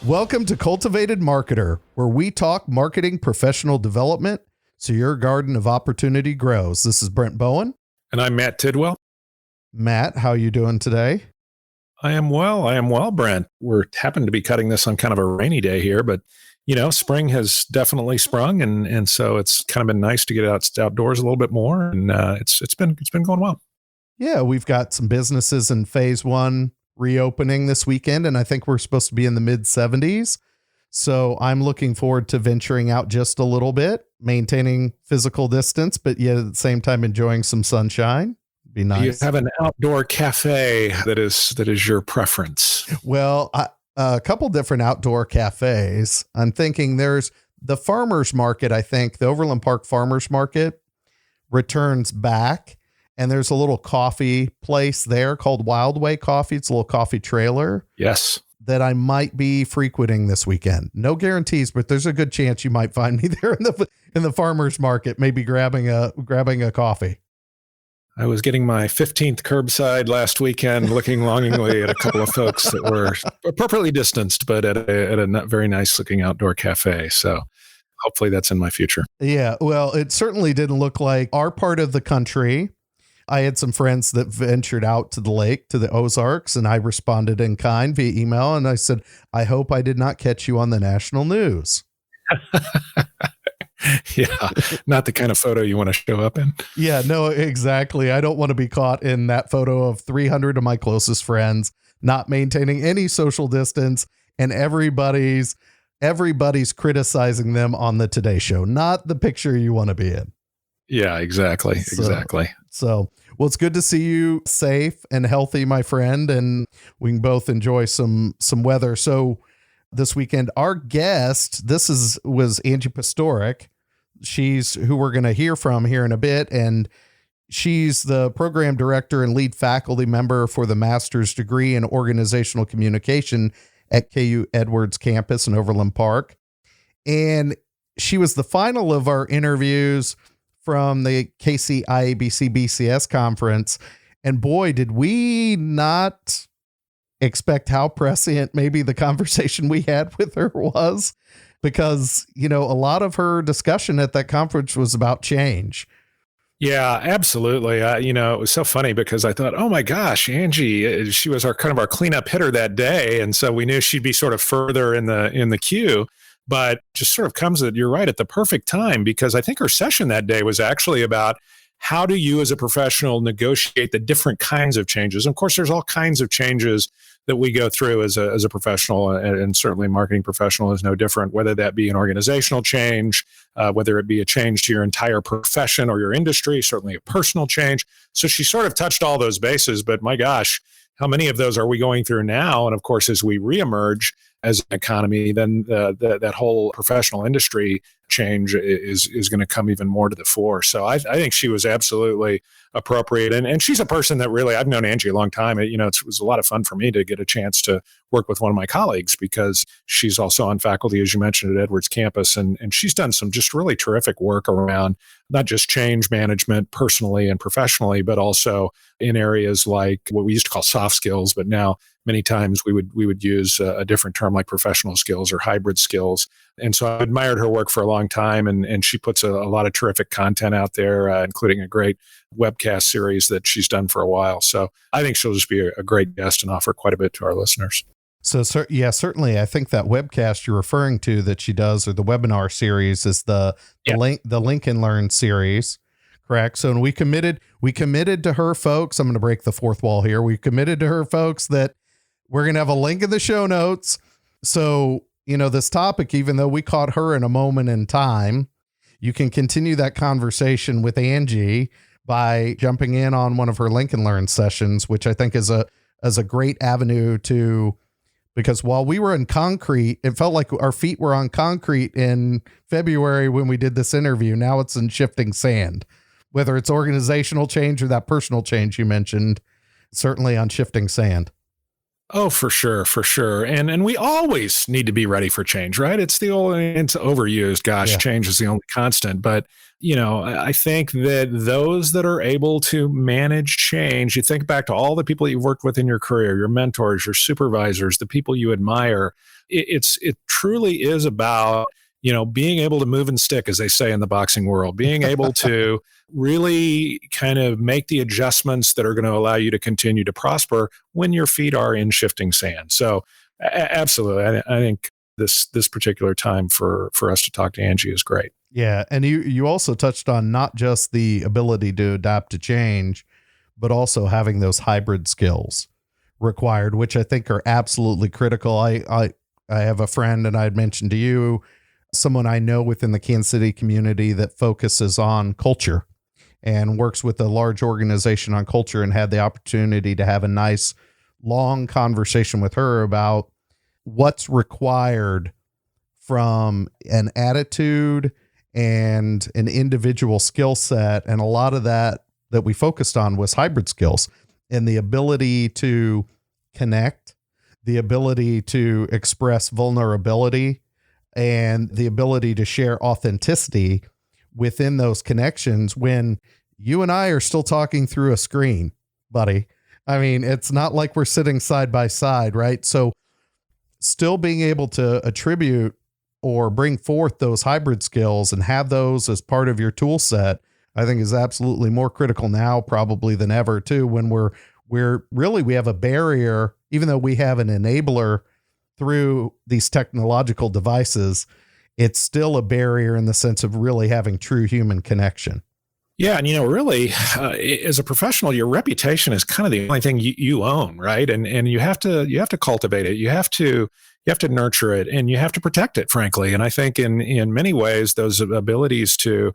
Welcome to Cultivated Marketer, where we talk marketing professional development so your garden of opportunity grows. This is Brent Bowen. And I'm Matt Tidwell. Matt, how are you doing today? I am well, Brent. We're happen to be cutting this on kind of a rainy day here, but spring has definitely sprung, and so it's kind of been nice to get outdoors a little bit more, and it's been going well. Yeah, we've got some businesses in phase one reopening this weekend, and I think we're supposed to be in the mid 70s. So I'm looking forward to venturing out just a little bit, maintaining physical distance, but yet at the same time enjoying some sunshine. Be nice. You have an outdoor cafe that is your preference. Well, a couple different outdoor cafes. I'm thinking there's the farmers market. I think the Overland Park Farmers Market returns back. And there's a little coffee place there called Wild Way Coffee. It's a little coffee trailer. Yes. That I might be frequenting this weekend. No guarantees, but there's a good chance you might find me there in the farmer's market, maybe grabbing a coffee. I was getting my 15th curbside last weekend, looking longingly at a couple of folks that were appropriately distanced, but at a very nice looking outdoor cafe. So hopefully that's in my future. Yeah. Well, it certainly didn't look like our part of the country. I had some friends that ventured out to the lake, to the Ozarks, and I responded in kind via email. And I said, I hope I did not catch you on the national news. Yeah, not the kind of photo you want to show up in. Yeah, no, exactly. I don't want to be caught in that photo of 300 of my closest friends, not maintaining any social distance, and everybody's criticizing them on the Today Show. Not the picture you want to be in. Yeah, exactly. So, well, it's good to see you safe and healthy, my friend, and we can both enjoy some weather. So this weekend, our guest, was Angie Pastorek. She's who we're going to hear from here in a bit, and she's the program director and lead faculty member for the master's degree in organizational communication at KU Edwards campus in Overland Park. And she was the final of our interviews from the KC IABC BCS conference. And boy, did we not expect how prescient maybe the conversation we had with her was, because, a lot of her discussion at that conference was about change. Yeah, absolutely. It was so funny because I thought, oh my gosh, Angie, she was our cleanup hitter that day. And so we knew she'd be sort of further in the queue. But just sort of comes at, you're right, at the perfect time, because I think her session that day was actually about how do you as a professional negotiate the different kinds of changes. And of course, there's all kinds of changes that we go through as a professional, and certainly marketing professional is no different, whether that be an organizational change, whether it be a change to your entire profession or your industry, certainly a personal change. So she sort of touched all those bases, but my gosh, how many of those are we going through now? And of course, as we reemerge as an economy, then that whole professional industry change is going to come even more to the fore. So I think she was absolutely appropriate. And she's a person that really, I've known Angie a long time. It was a lot of fun for me to get a chance to work with one of my colleagues, because she's also on faculty, as you mentioned, at Edwards campus. And she's done some just really terrific work around not just change management personally and professionally, but also in areas like what we used to call soft skills, but now many times we would use a different term like professional skills or hybrid skills. And so I admired her work for a long time, and she puts a lot of terrific content out there, including a great webcast series that she's done for a while. So I think she'll just be a great guest and offer quite a bit to our listeners. So, yeah, certainly. I think that webcast you're referring to that she does, or the webinar series, is the Lincoln Learn series, correct? So, and we committed to her, folks. I'm going to break the fourth wall here. We committed to her, folks, that we're going to have a link in the show notes. So, this topic, even though we caught her in a moment in time, you can continue that conversation with Angie by jumping in on one of her Lincoln Learn sessions, which I think is a great avenue to. Because while we were in concrete, it felt like our feet were on concrete in February when we did this interview. Now it's in shifting sand, whether it's organizational change or that personal change you mentioned, certainly on shifting sand. Oh, for sure. And we always need to be ready for change, right? It's overused. Gosh, yeah. Change is the only constant. But I think that those that are able to manage change, you think back to all the people that you've worked with in your career, your mentors, your supervisors, the people you admire. It truly is about, being able to move and stick, as they say in the boxing world, being able to really kind of make the adjustments that are going to allow you to continue to prosper when your feet are in shifting sand. So absolutely. I think this particular time for us to talk to Angie is great. Yeah. And you also touched on not just the ability to adapt to change, but also having those hybrid skills required, which I think are absolutely critical. I have a friend, and I had mentioned to you, someone I know within the Kansas City community that focuses on culture and works with a large organization on culture, and had the opportunity to have a nice long conversation with her about what's required from an attitude and an individual skill set. And a lot of that we focused on was hybrid skills and the ability to connect, the ability to express vulnerability, and the ability to share authenticity within those connections when you and I are still talking through a screen, buddy. I mean, it's not like we're sitting side by side, right? So still being able to attribute or bring forth those hybrid skills and have those as part of your tool set, I think is absolutely more critical now probably than ever too, when we have a barrier, even though we have an enabler through these technological devices, it's still a barrier in the sense of really having true human connection. Yeah. And, really, as a professional, your reputation is kind of the only thing you own, right? And you have to cultivate it. You have to nurture it, and you have to protect it, frankly. And I think in many ways, those abilities to,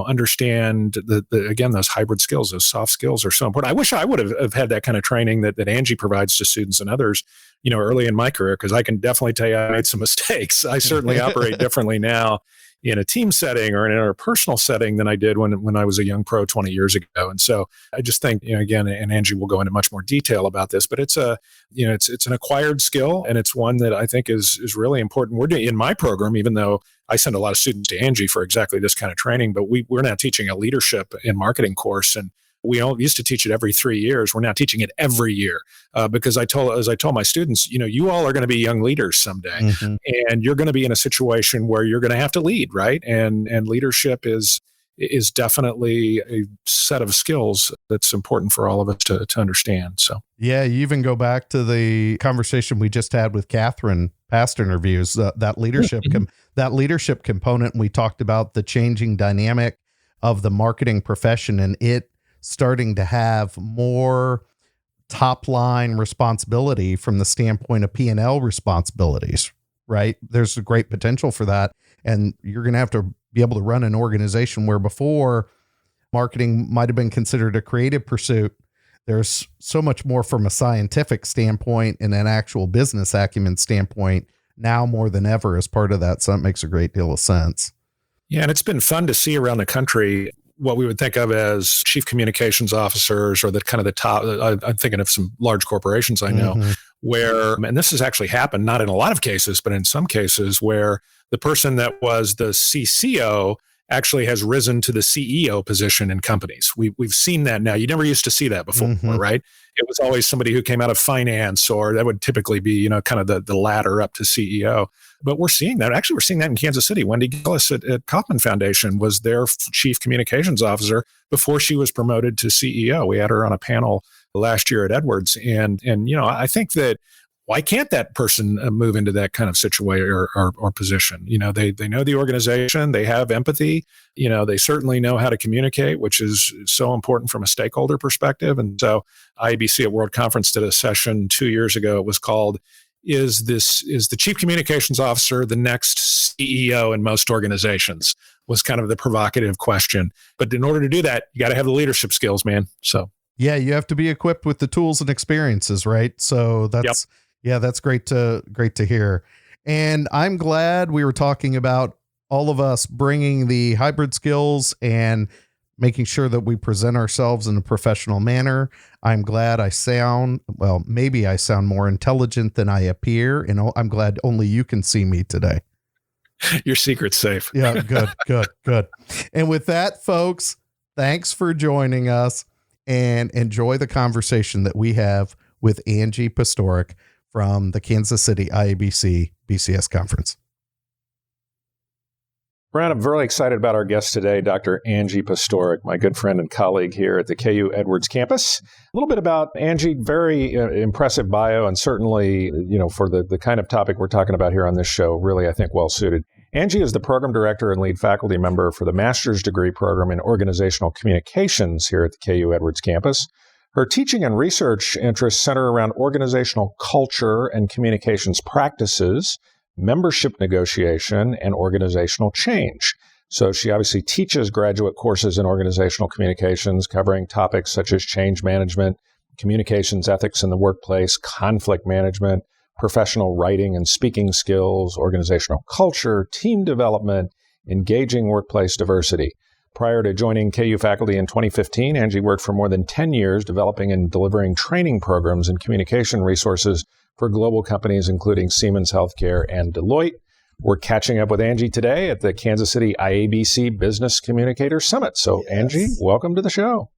understand again, those hybrid skills, those soft skills are so important. I wish I would have had that kind of training that Angie provides to students and others, early in my career, because I can definitely tell you I made some mistakes. I certainly operate differently now in a team setting or in a personal setting than I did when I was a young pro 20 years ago. And so I just think, again, and Angie will go into much more detail about this, but it's it's an acquired skill, and it's one that I think is really important. We're doing in my program, even though I send a lot of students to Angie for exactly this kind of training, but we're now teaching a leadership and marketing course, and we used to teach it every 3 years. We're now teaching it every year because as I told my students, you all are going to be young leaders someday, mm-hmm. and you're going to be in a situation where you're going to have to lead, right? And leadership is definitely a set of skills that's important for all of us to understand. So yeah, you even go back to the conversation we just had with Catherine, past interviews, that leadership that leadership component. We talked about the changing dynamic of the marketing profession and it starting to have more top line responsibility from the standpoint of P&L responsibilities, right? There's a great potential for that. And you're going to have to be able to run an organization where before marketing might've been considered a creative pursuit. There's so much more from a scientific standpoint and an actual business acumen standpoint now more than ever as part of that. So that makes a great deal of sense. Yeah. And it's been fun to see around the country what we would think of as chief communications officers, or the kind of the top. I'm thinking of some large corporations I know, mm-hmm. where, and this has actually happened, not in a lot of cases, but in some cases where the person that was the CCO actually has risen to the CEO position in companies. We've seen that now. You never used to see that before, mm-hmm. right? It was always somebody who came out of finance, or that would typically be, kind of the ladder up to CEO. But we're seeing that. Actually, we're seeing that in Kansas City. Wendy Gillis at Kauffman Foundation was their chief communications officer before she was promoted to CEO. We had her on a panel last year at Edwards. And I think that, why can't that person move into that kind of situation or position? They know the organization, they have empathy, they certainly know how to communicate, which is so important from a stakeholder perspective. And so IABC at World Conference did a session 2 years ago. It was called, Is the chief communications officer the next CEO in most organizations? Was kind of the provocative question. But in order to do that, you got to have the leadership skills, man. So yeah, you have to be equipped with the tools and experiences, right? So that's, yep. Yeah, that's great to hear. And I'm glad we were talking about all of us bringing the hybrid skills and making sure that we present ourselves in a professional manner. I'm glad maybe I sound more intelligent than I appear. And I'm glad only you can see me today. Your secret's safe. Yeah, good. And with that, folks, thanks for joining us and enjoy the conversation that we have with Angie Pastorek from the Kansas City IABC BCS conference. Brent, I'm really excited about our guest today, Dr. Angie Pastorek, my good friend and colleague here at the KU Edwards campus. A little bit about Angie, very impressive bio, and certainly, for the kind of topic we're talking about here on this show, really, I think, well suited. Angie is the program director and lead faculty member for the master's degree program in organizational communications here at the KU Edwards campus. Her teaching and research interests center around organizational culture and communications practices, membership negotiation, and organizational change. So she obviously teaches graduate courses in organizational communications, covering topics such as change management, communications ethics in the workplace, conflict management, professional writing and speaking skills, organizational culture, team development, engaging workplace diversity. Prior to joining KU faculty in 2015, Angie worked for more than 10 years developing and delivering training programs and communication resources for global companies, including Siemens Healthcare and Deloitte. We're catching up with Angie today at the Kansas City IABC Business Communicators Summit. So, yes. Angie, welcome to the show.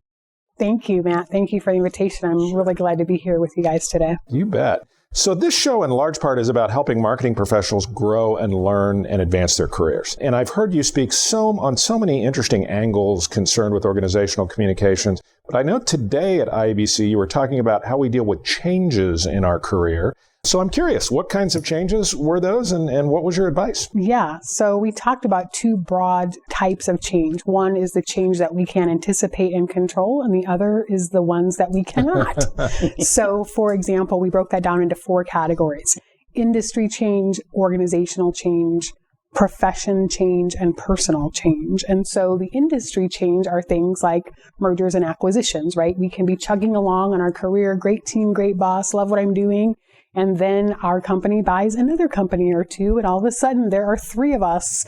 Thank you, Matt. Thank you for the invitation. I'm really glad to be here with you guys today. You bet. So this show, in large part, is about helping marketing professionals grow and learn and advance their careers. And I've heard you speak on so many interesting angles concerned with organizational communications. But I know today at IABC, you were talking about how we deal with changes in our career. So I'm curious, what kinds of changes were those and what was your advice? Yeah, so we talked about two broad types of change. One is the change that we can anticipate and control, and the other is the ones that we cannot. So, for example, we broke that down into 4 categories: industry change, organizational change, profession change, and personal change. And so the industry change are things like mergers and acquisitions, right? We can be chugging along on our career, great team, great boss, love what I'm doing. And then our company buys another company or two, and all of a sudden there are 3 of us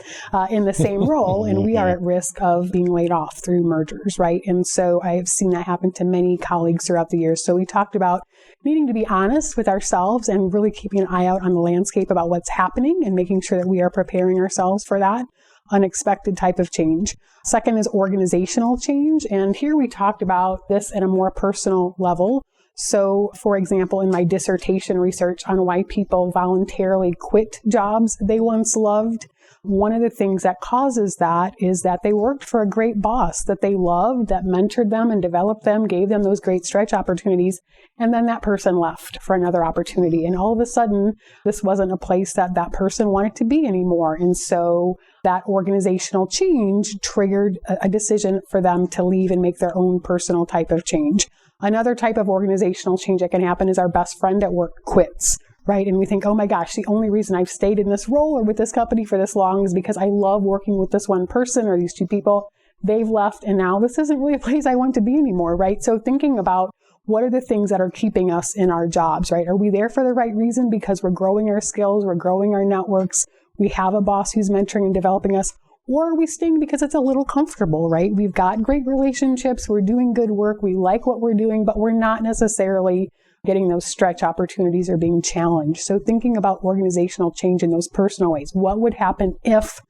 in the same role, and we are at risk of being laid off through mergers, right? And so I have seen that happen to many colleagues throughout the years. So we talked about needing to be honest with ourselves and really keeping an eye out on the landscape about what's happening and making sure that we are preparing ourselves for that unexpected type of change. Second is organizational change. And here we talked about this at a more personal level. So, for example, in my dissertation research on why people voluntarily quit jobs they once loved, one of the things that causes that is that they worked for a great boss that they loved, that mentored them and developed them, gave them those great stretch opportunities, and then that person left for another opportunity. And all of a sudden, this wasn't a place that that person wanted to be anymore. And so that organizational change triggered a decision for them to leave and make their own personal type of change. Another type of organizational change that can happen is our best friend at work quits, right? And we think, oh my gosh, the only reason I've stayed in this role or with this company for this long is because I love working with this one person or these 2 people. They've left, and now this isn't really a place I want to be anymore, right? So thinking about what are the things that are keeping us in our jobs, right? Are we there for the right reason because we're growing our skills, we're growing our networks, we have a boss who's mentoring and developing us? Or are we staying because it's a little comfortable, right? We've got great relationships, we're doing good work, we like what we're doing, but we're not necessarily getting those stretch opportunities or being challenged. So thinking about organizational change in those personal ways. What would happen if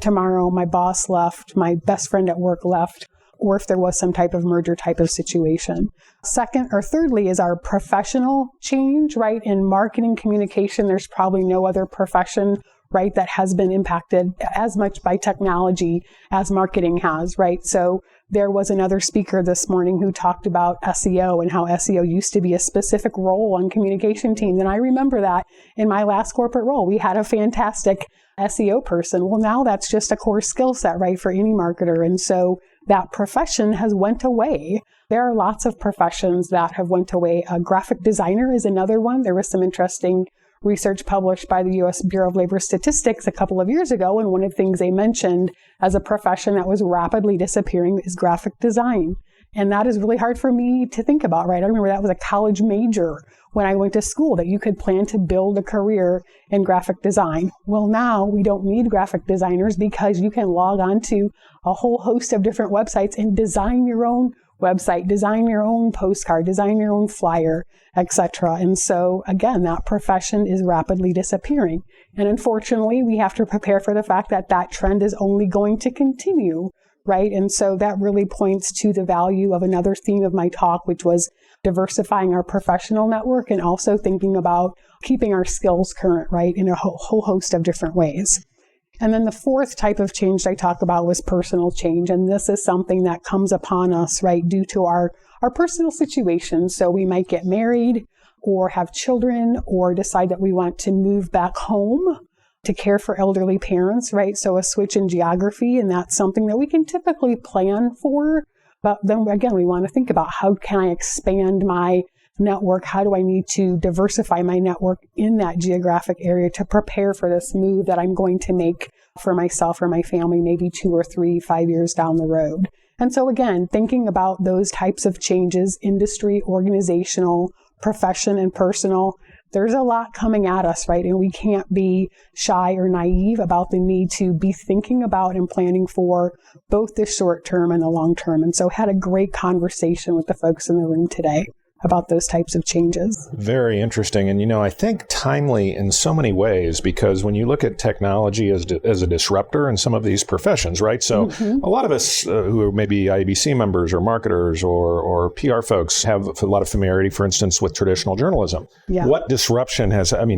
tomorrow my boss left, my best friend at work left, or if there was some type of merger type of situation? Second or thirdly is our professional change, right? In marketing communication, there's probably no other profession, right, that has been impacted as much by technology as marketing has, right? So there was another speaker this morning who talked about SEO and how SEO used to be a specific role on communication teams. And I remember that in my last corporate role, we had a fantastic SEO person. Well, now that's just a core skill set, right, for any marketer. And so that profession has went away. There are lots of professions that have went away. A graphic designer is another one. There was some interesting research published by the U.S. Bureau of Labor Statistics a couple of years ago, and one of the things they mentioned as a profession that was rapidly disappearing is graphic design. And that is really hard for me to think about, right? I remember that was a college major when I went to school, that you could plan to build a career in graphic design. Well, now we don't need graphic designers because you can log on to a whole host of different websites and design your own website, design your own postcard, design your own flyer, etc. And so again, that profession is rapidly disappearing. And unfortunately, we have to prepare for the fact that that trend is only going to continue, right? And so that really points to the value of another theme of my talk, which was diversifying our professional network and also thinking about keeping our skills current, right, in a whole host of different ways. And then the fourth type of change I talk about was personal change. And this is something that comes upon us, right, due to our personal situations. So we might get married or have children or decide that we want to move back home to care for elderly parents, right? So a switch in geography, and that's something that we can typically plan for. But then again, we want to think about how can I expand my network? How do I need to diversify my network in that geographic area to prepare for this move that I'm going to make for myself or my family, maybe 2 or 3, 5 years down the road? And so again, thinking about those types of changes, industry, organizational, profession, and personal, there's a lot coming at us, right? And we can't be shy or naive about the need to be thinking about and planning for both the short term and the long term. And so had a great conversation with the folks in the room today about those types of changes. Very interesting. And, I think timely in so many ways, because when you look at technology as a disruptor in some of these professions, right? So a lot of us who are maybe IABC members or marketers or PR folks have a lot of familiarity, for instance, with traditional journalism. Yeah. What disruption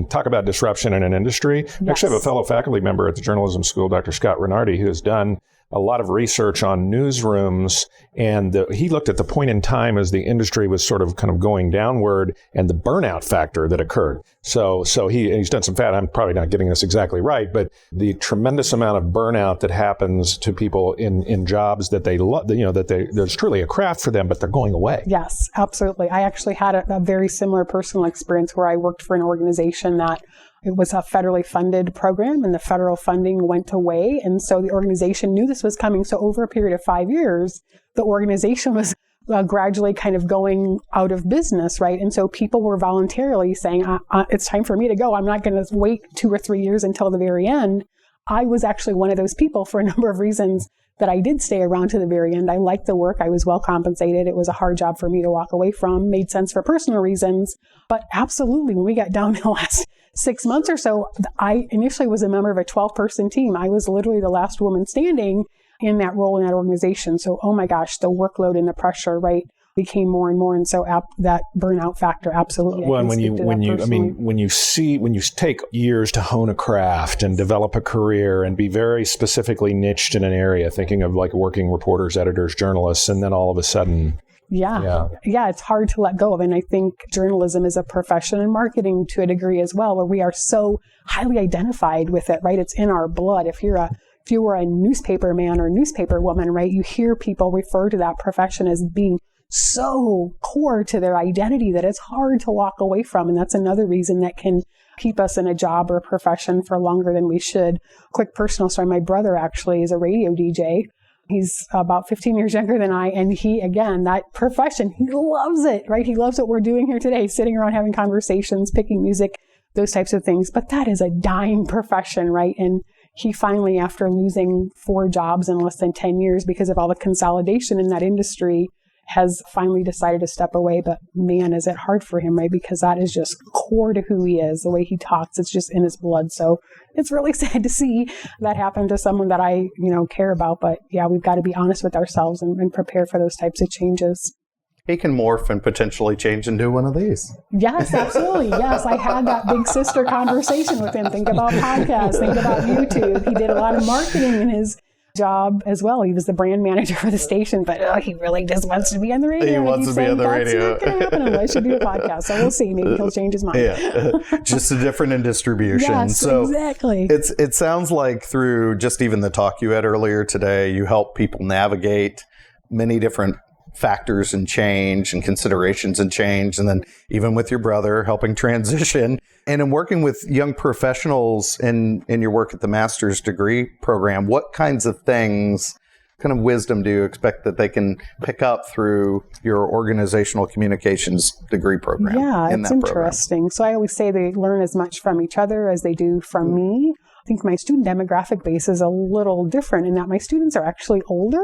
talk about disruption in an industry. Yes. Actually, I have a fellow faculty member at the journalism school, Dr. Scott Renardi, who has done a lot of research on newsrooms, and he looked at the point in time as the industry was sort of kind of going downward and the burnout factor that occurred. So he's done some I'm probably not getting this exactly right, but the tremendous amount of burnout that happens to people in jobs that they love, there's truly a craft for them, but they're going away. Yes, absolutely. I actually had a very similar personal experience where I worked for an organization that it was a federally funded program, and the federal funding went away. And so the organization knew this was coming. So over a period of 5 years, the organization was gradually kind of going out of business, right? And so people were voluntarily saying, it's time for me to go. I'm not going to wait 2 or 3 years until the very end. I was actually one of those people for a number of reasons that I did stay around to the very end. I liked the work. I was well compensated. It was a hard job for me to walk away from, made sense for personal reasons. But absolutely, when we got down to the last 6 months or so, I initially was a member of a 12-person team. I was literally the last woman standing in that role in that organization. So, oh my gosh, the workload and the pressure, right, became more and more. And so that burnout factor, absolutely. Well, and when you take years to hone a craft and develop a career and be very specifically niched in an area, thinking of like working reporters, editors, journalists, and then all of a sudden, Yeah, it's hard to let go of. And I think journalism is a profession, and marketing to a degree as well, where we are so highly identified with it, right? It's in our blood. If you were a newspaper man or newspaper woman, right, you hear people refer to that profession as being so core to their identity that it's hard to walk away from. And that's another reason that can keep us in a job or a profession for longer than we should. Quick personal story. My brother actually is a radio DJ. He's about 15 years younger than I. And he, again, that profession, he loves it, right? He loves what we're doing here today, sitting around having conversations, picking music, those types of things. But that is a dying profession, right? And he finally, after losing 4 jobs in less than 10 years because of all the consolidation in that industry, has finally decided to step away. But man, is it hard for him, right? Because that is just core to who he is, the way he talks. It's just in his blood. So it's really sad to see that happen to someone that I, care about. But yeah, we've got to be honest with ourselves and prepare for those types of changes. He can morph and potentially change into one of these. Yes, absolutely. Yes, I had that big sister conversation with him. Think about podcasts, think about YouTube. He did a lot of marketing in his job as well. He was the brand manager for the station, but he really just wants to be on the radio. He wants to be on the radio. That's not going to happen unless you do a podcast. So we'll see. Maybe he'll change his mind. Yeah, just a different in distribution. Yes, so exactly. It sounds like through just even the talk you had earlier today, you help people navigate many different factors and change and considerations and change. And then even with your brother helping transition and in working with young professionals in your work at the master's degree program, what kinds of things, kind of wisdom do you expect that they can pick up through your organizational communications degree program? Yeah, it's interesting. So I always say they learn as much from each other as they do from me. I think my student demographic base is a little different in that my students are actually older,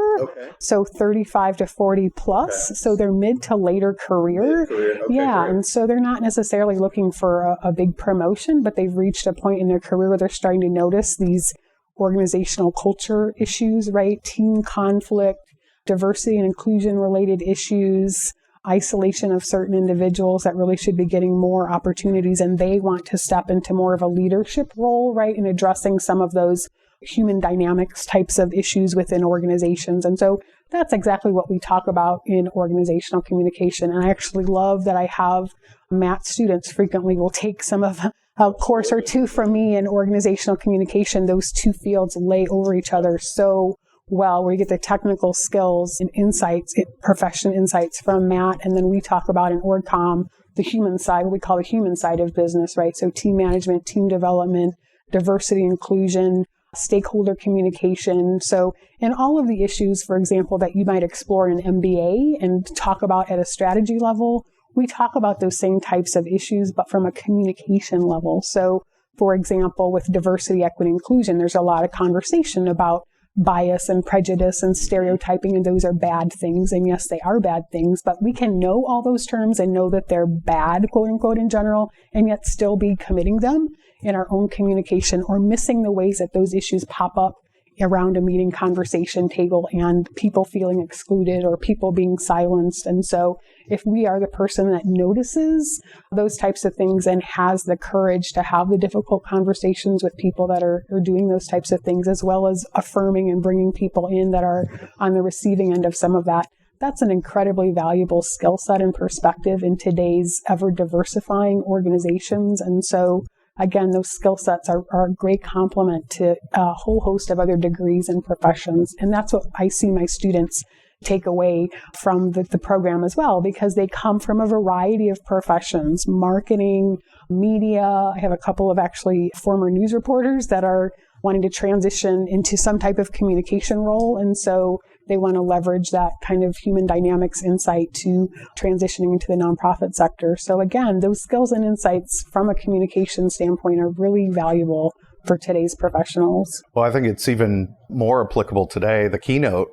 so 35 to 40 plus, so they're mid to later career. And so they're not necessarily looking for a big promotion, but they've reached a point in their career where they're starting to notice these organizational culture issues, right? Team conflict, diversity and inclusion related issues, isolation of certain individuals that really should be getting more opportunities, and they want to step into more of a leadership role, right, in addressing some of those human dynamics types of issues within organizations. And so that's exactly what we talk about in organizational communication. And I actually love that I have Matt students frequently will take some of a course or two from me in organizational communication. Those two fields lay over each other so well, where you get the technical skills and insights, profession insights from Matt, and then we talk about in OrgComm, the human side, what we call the human side of business, right? So team management, team development, diversity, inclusion, stakeholder communication. So in all of the issues, for example, that you might explore in an MBA and talk about at a strategy level, we talk about those same types of issues, but from a communication level. So for example, with diversity, equity, inclusion, there's a lot of conversation about bias and prejudice and stereotyping, and those are bad things. And yes, they are bad things, but we can know all those terms and know that they're bad, quote unquote, in general, and yet still be committing them in our own communication or missing the ways that those issues pop up around a meeting conversation table and people feeling excluded or people being silenced. And so if we are the person that notices those types of things and has the courage to have the difficult conversations with people that are doing those types of things, as well as affirming and bringing people in that are on the receiving end of some of that, that's an incredibly valuable skill set and perspective in today's ever diversifying organizations. And so again, those skill sets are a great complement to a whole host of other degrees and professions. And that's what I see my students take away from the program as well, because they come from a variety of professions, marketing, media. I have a couple of actually former news reporters that are wanting to transition into some type of communication role. And so they want to leverage that kind of human dynamics insight to transitioning into the nonprofit sector. So again, those skills and insights from a communication standpoint are really valuable for today's professionals. Well, I think it's even more applicable today. The keynote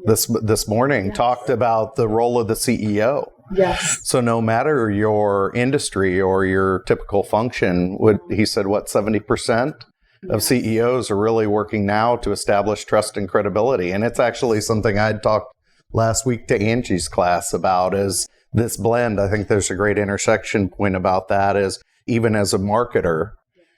this morning talked about the role of the CEO. Yes. So no matter your industry or your typical function, he said, 70% of CEOs are really working now to establish trust and credibility. And it's actually something I'd talked last week to Angie's class about, is this blend. I think there's a great intersection point about that, is even as a marketer,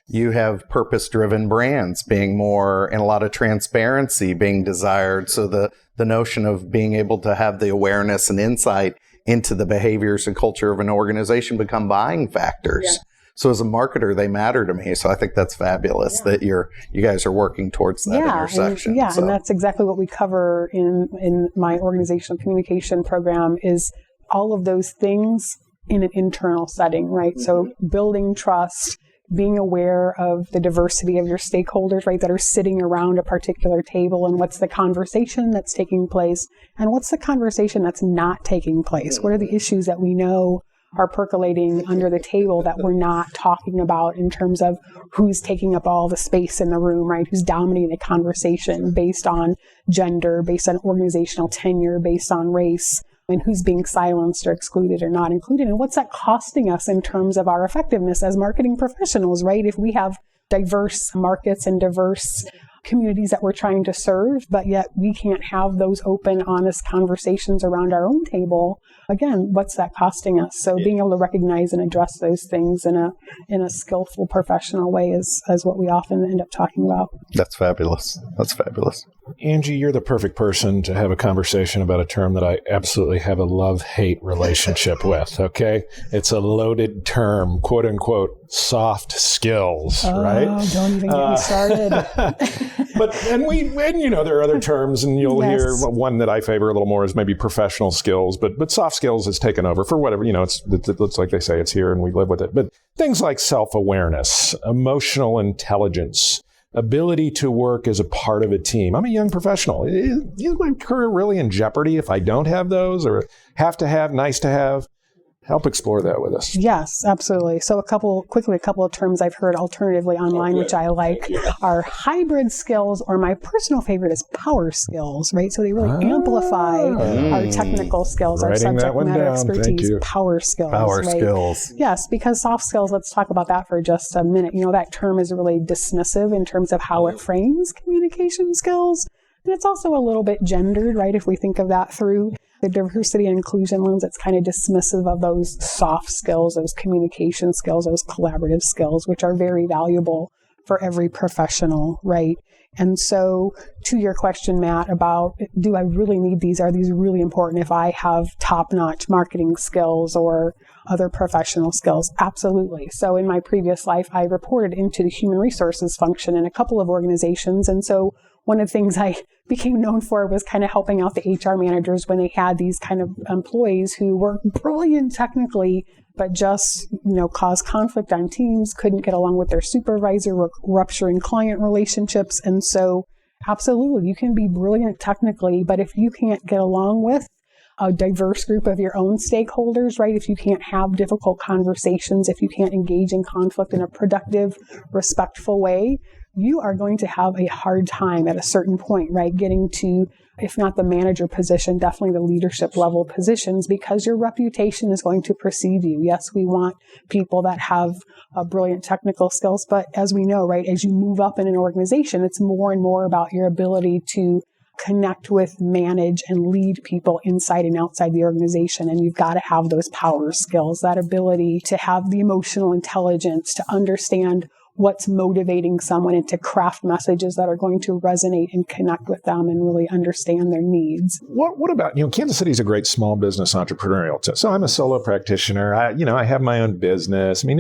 you have purpose-driven brands being more, and a lot of transparency being desired. So the notion of being able to have the awareness and insight into the behaviors and culture of an organization become buying factors. Yeah. So as a marketer, they matter to me. So I think that's fabulous that you guys are working towards that intersection. And that's exactly what we cover in my organizational communication program, is all of those things in an internal setting, right? Mm-hmm. So building trust, being aware of the diversity of your stakeholders, right, that are sitting around a particular table, and what's the conversation that's taking place, and what's the conversation that's not taking place? What are the issues that we know are percolating under the table that we're not talking about in terms of who's taking up all the space in the room, right? Who's dominating the conversation based on gender, based on organizational tenure, based on race, and who's being silenced or excluded or not included. And what's that costing us in terms of our effectiveness as marketing professionals, right? If we have diverse markets and diverse communities that we're trying to serve, but yet we can't have those open, honest conversations around our own table, again, what's that costing us? So being able to recognize and address those things in a skillful, professional way is what we often end up talking about. That's fabulous. That's fabulous. Angie, you're the perfect person to have a conversation about a term that I absolutely have a love-hate relationship with, okay? It's a loaded term, quote unquote, soft skills, right? Don't even get me started. And there are other terms, and you'll hear one that I favor a little more is maybe professional skills, but soft skills has taken over for whatever, it's like they say, it's here and we live with it. But things like self-awareness, emotional intelligence, ability to work as a part of a team. I'm a young professional. Is my career really in jeopardy if I don't have those, or nice to have? Help explore that with us. Yes, absolutely. So a couple of terms I've heard alternatively online, which I like, are hybrid skills, or my personal favorite is power skills, right? So they really amplify our technical skills, our subject matter expertise, power skills. Power skills. Yes, because soft skills, let's talk about that for just a minute. That term is really dismissive in terms of how it frames communication skills. And it's also a little bit gendered, right? If we think of that through the diversity and inclusion lens, it's kind of dismissive of those soft skills, those communication skills, those collaborative skills, which are very valuable for every professional, right? And so to your question, Matt, about do I really need these? Are these really important if I have top-notch marketing skills or other professional skills? Absolutely. So in my previous life, I reported into the human resources function in a couple of organizations. And so one of the things I became known for was kind of helping out the HR managers when they had these kind of employees who were brilliant technically, but just, caused conflict on teams, couldn't get along with their supervisor, were rupturing client relationships. And so absolutely, you can be brilliant technically, but if you can't get along with a diverse group of your own stakeholders, right? If you can't have difficult conversations, if you can't engage in conflict in a productive, respectful way, you are going to have a hard time at a certain point, right? Getting to, if not the manager position, definitely the leadership level positions, because your reputation is going to precede you. Yes, we want people that have brilliant technical skills, but as we know, right, as you move up in an organization, it's more and more about your ability to connect with, manage, and lead people inside and outside the organization. And you've got to have those power skills, that ability to have the emotional intelligence, to understand what's motivating someone and to craft messages that are going to resonate and connect with them and really understand their needs. What about, Kansas City is a great small business entrepreneurial. So I'm a solo practitioner. I have my own business. I mean,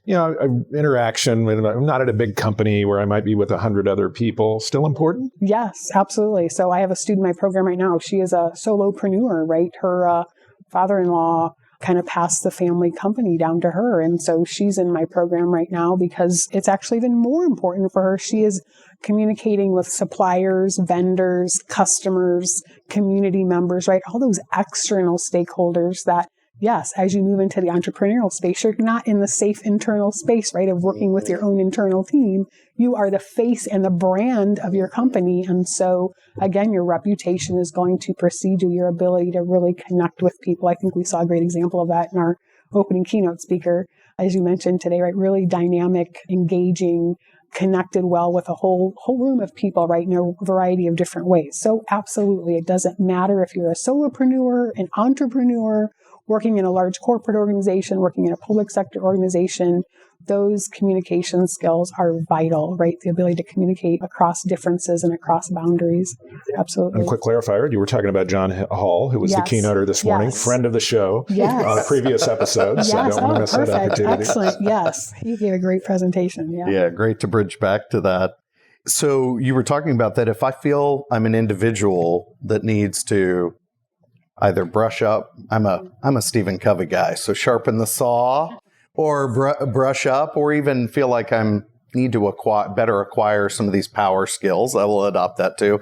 interaction with, I'm not at a big company where I might be with 100 other people, still important? Yes, absolutely. So I have a student in my program right now. She is a solopreneur, right? Her father-in-law kind of passed the family company down to her. And so she's in my program right now because it's actually even more important for her. She is communicating with suppliers, vendors, customers, community members, right? All those external stakeholders that, yes, as you move into the entrepreneurial space, you're not in the safe internal space, right, of working with your own internal team. You are the face and the brand of your company. And so, again, your reputation is going to precede you, your ability to really connect with people. I think we saw a great example of that in our opening keynote speaker, as you mentioned today, right? Really dynamic, engaging, connected well with a whole room of people, right, in a variety of different ways. So absolutely, it doesn't matter if you're a solopreneur, an entrepreneur, working in a large corporate organization, working in a public sector organization, those communication skills are vital, right? The ability to communicate across differences and across boundaries. Absolutely. And quick clarifier, you were talking about John Hall, who was the keynoter this morning, friend of the show on previous episodes. Yes. So don't want to miss that opportunity. Excellent. Yes. He gave a great presentation. Yeah, great to bridge back to that. So you were talking about that if I feel I'm an individual that needs to either brush up, I'm a Stephen Covey guy, so sharpen the saw, or brush up, or even feel like need to acquire some of these power skills. I will adopt that too.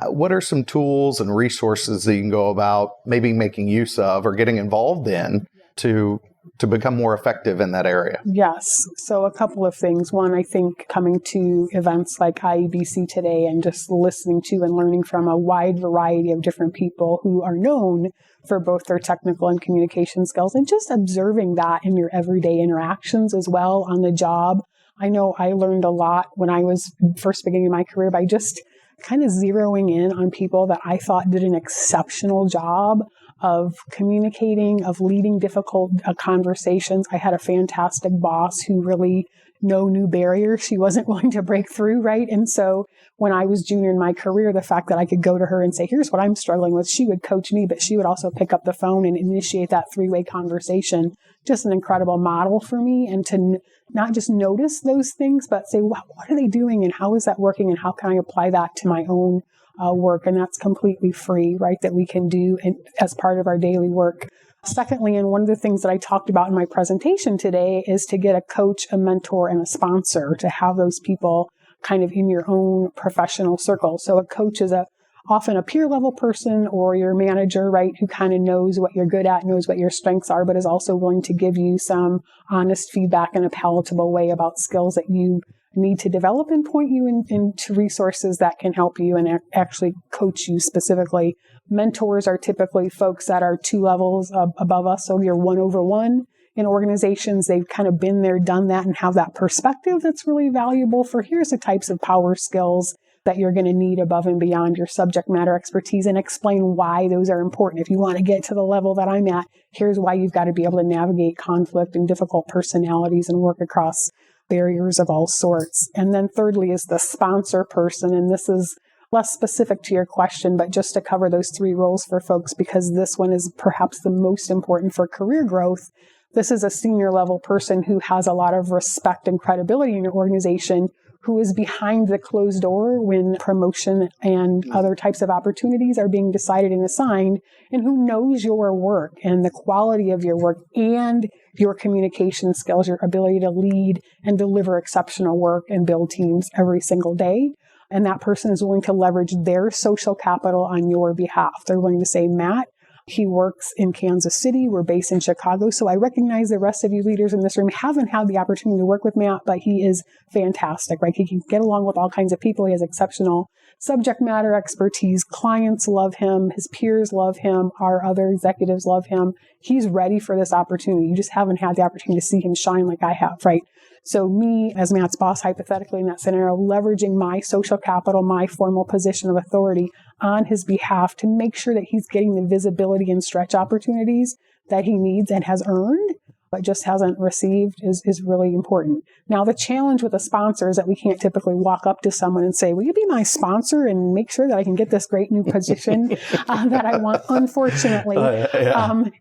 What are some tools and resources that you can go about maybe making use of or getting involved in to become more effective in that area? Yes. So a couple of things. One, I think coming to events like IABC today and just listening to and learning from a wide variety of different people who are known for both their technical and communication skills, and just observing that in your everyday interactions as well on the job. I know I learned a lot when I was first beginning my career by just kind of zeroing in on people that I thought did an exceptional job of communicating, of leading difficult conversations. I had a fantastic boss who really knew barriers she wasn't willing to break through, right? And so when I was junior in my career, the fact that I could go to her and say, here's what I'm struggling with, she would coach me, but she would also pick up the phone and initiate that three-way conversation. Just an incredible model for me, and to not just notice those things, but say, wow, what are they doing and how is that working and how can I apply that to my own work? And that's completely free, right, that we can do as part of our daily work. Secondly, and one of the things that I talked about in my presentation today is to get a coach, a mentor, and a sponsor, to have those people kind of in your own professional circle. So a coach is a often a peer level person or your manager, right, who kind of knows what you're good at, knows what your strengths are, but is also willing to give you some honest feedback in a palatable way about skills that you need to develop and point you into resources that can help you and actually coach you specifically. Mentors are typically folks that are 2 levels above us, so you're 1/1. In organizations, they've kind of been there, done that, and have that perspective that's really valuable for here's the types of power skills that you're going to need above and beyond your subject matter expertise, and explain why those are important. If you want to get to the level that I'm at, here's why you've got to be able to navigate conflict and difficult personalities and work across barriers of all sorts. And then thirdly is the sponsor person, and this is less specific to your question, but just to cover those 3 roles for folks, because this one is perhaps the most important for career growth. This is a senior level person who has a lot of respect and credibility in your organization, who is behind the closed door when promotion and other types of opportunities are being decided and assigned, and who knows your work and the quality of your work and your communication skills, your ability to lead and deliver exceptional work and build teams every single day. And that person is willing to leverage their social capital on your behalf. They're willing to say, Matt, he works in Kansas City. We're based in Chicago. So I recognize the rest of you leaders in this room haven't had the opportunity to work with Matt, but he is fantastic, right? He can get along with all kinds of people. He has exceptional subject matter expertise. Clients love him. His peers love him. Our other executives love him. He's ready for this opportunity. You just haven't had the opportunity to see him shine like I have, right? So me, as Matt's boss, hypothetically in that scenario, leveraging my social capital, my formal position of authority on his behalf to make sure that he's getting the visibility and stretch opportunities that he needs and has earned, but just hasn't received is really important. Now, the challenge with a sponsor is that we can't typically walk up to someone and say, will you be my sponsor and make sure that I can get this great new position that I want? Unfortunately,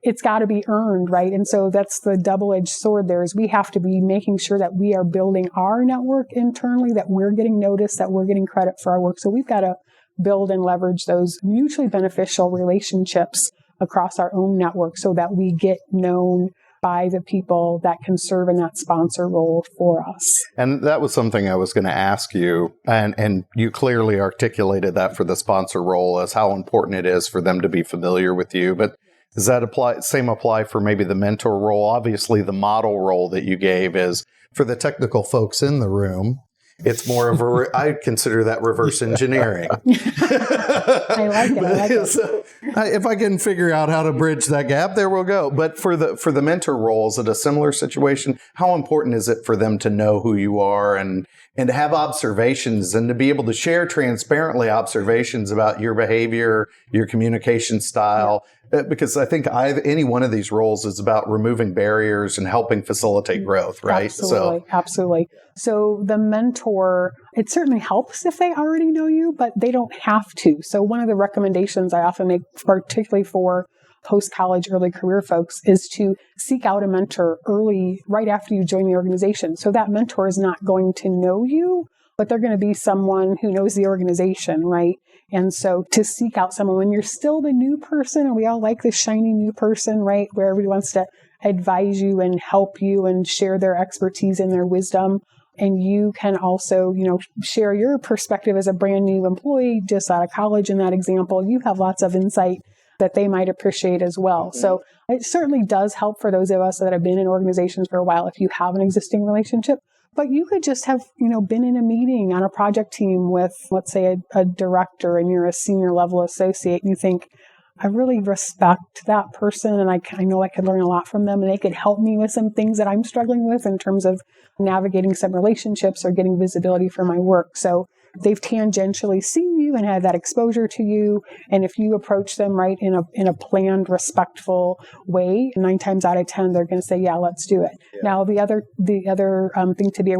it's got to be earned, right? And so that's the double-edged sword there is we have to be making sure that we are building our network internally, that we're getting noticed, that we're getting credit for our work. So we've got to build and leverage those mutually beneficial relationships across our own network so that we get known by the people that can serve in that sponsor role for us. And that was something I was going to ask you, and you clearly articulated that for the sponsor role as how important it is for them to be familiar with you. But does that apply for maybe the mentor role? Obviously, the model role that you gave is for the technical folks in the room. It's more of I consider that reverse engineering. I like it. So, if I can figure out how to bridge that gap, there we'll go. But for the mentor roles, at a similar situation, how important is it for them to know who you are and to have observations and to be able to share transparently observations about your behavior, your communication style? Because I think any one of these roles is about removing barriers and helping facilitate growth, right? Absolutely. So the mentor, it certainly helps if they already know you, but they don't have to. So one of the recommendations I often make, particularly for post-college early career folks, is to seek out a mentor early, right after you join the organization. So that mentor is not going to know you, but they're going to be someone who knows the organization, right? And so to seek out someone when you're still the new person, and we all like the shiny new person, right? Where everybody wants to advise you and help you and share their expertise and their wisdom. And you can also, share your perspective as a brand new employee just out of college. In that example, you have lots of insight that they might appreciate as well. Mm-hmm. So it certainly does help for those of us that have been in organizations for a while if you have an existing relationship. But you could just have, been in a meeting on a project team with, let's say, a director, and you're a senior level associate, and you think, I really respect that person, and I know I could learn a lot from them, and they could help me with some things that I'm struggling with in terms of navigating some relationships or getting visibility for my work. So they've tangentially seen you and had that exposure to you. And if you approach them right in a planned, respectful way, 9 times out of 10, they're going to say, yeah, let's do it. Yeah. Now, the other thing to be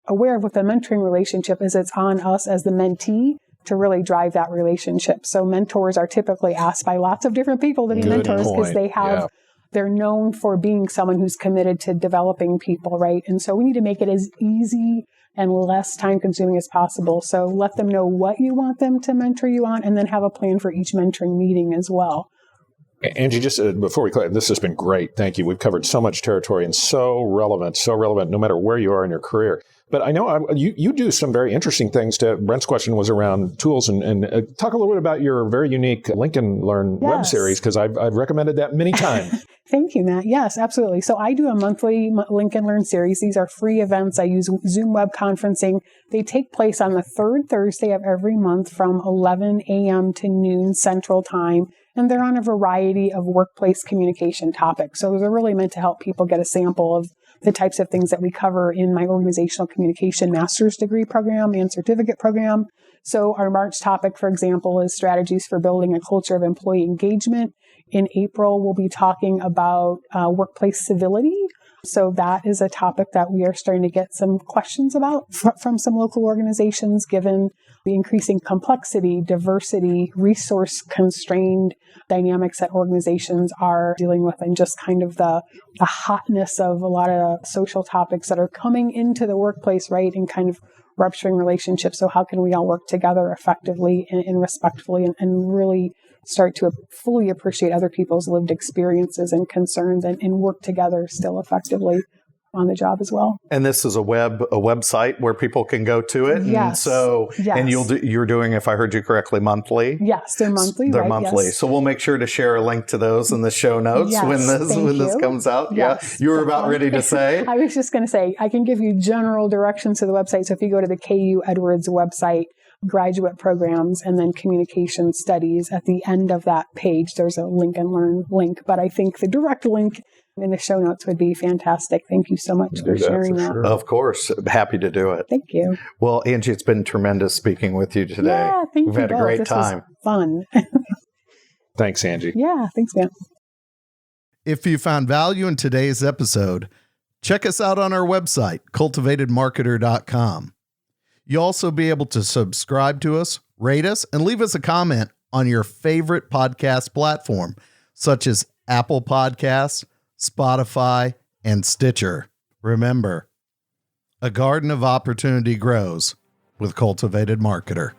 aware of with a mentoring relationship is it's on us as the mentee to really drive that relationship. So mentors are typically asked by lots of different people to be mentors because they have, they're known for being someone who's committed to developing people, right? And so we need to make it as easy and less time consuming as possible. So let them know what you want them to mentor you on, and then have a plan for each mentoring meeting as well. Angie, just before we close, this has been great. Thank you. We've covered so much territory and so relevant, no matter where you are in your career. But I know you do some very interesting things. Brent's question was around tools, and talk a little bit about your very unique Link and Learn web series, because I've recommended that many times. Thank you, Matt. Yes, absolutely. So I do a monthly Link and Learn series. These are free events. I use Zoom web conferencing. They take place on the third Thursday of every month from 11 a.m. to noon Central Time. And they're on a variety of workplace communication topics. So they're really meant to help people get a sample of the types of things that we cover in my organizational communication master's degree program and certificate program. So our March topic, for example, is strategies for building a culture of employee engagement. In April, we'll be talking about workplace civility. So that is a topic that we are starting to get some questions about from some local organizations, given the increasing complexity, diversity, resource-constrained dynamics that organizations are dealing with, and just kind of the hotness of a lot of social topics that are coming into the workplace, right, and kind of rupturing relationships. So how can we all work together effectively and respectfully and really start to fully appreciate other people's lived experiences and concerns and work together still effectively on the job as well. And this is a website where people can go to it. Yes. And so, yes. And you're doing, if I heard you correctly, monthly. Yes, they're monthly. They're right? monthly. Yes. So we'll make sure to share a link to those in the show notes Yes, when this comes out. Yes, yeah. You were about ready to say. I was just going to say, I can give you general directions to the website. So if you go to the KU Edwards website, graduate programs, and then communication studies, at the end of that page, there's a Link and Learn link. But I think the direct link in the show notes would be fantastic. Thank you so much for sharing that. Sure. Of course. Happy to do it. Thank you. Well, Angie, it's been tremendous speaking with you today. Yeah, thank you. We've had a great this time. Was fun. Thanks, Angie. Yeah, thanks, man. If you found value in today's episode, check us out on our website, cultivatedmarketer.com. You'll also be able to subscribe to us, rate us, and leave us a comment on your favorite podcast platform, such as Apple Podcasts, Spotify, and Stitcher. Remember, a garden of opportunity grows with Cultivated Marketer.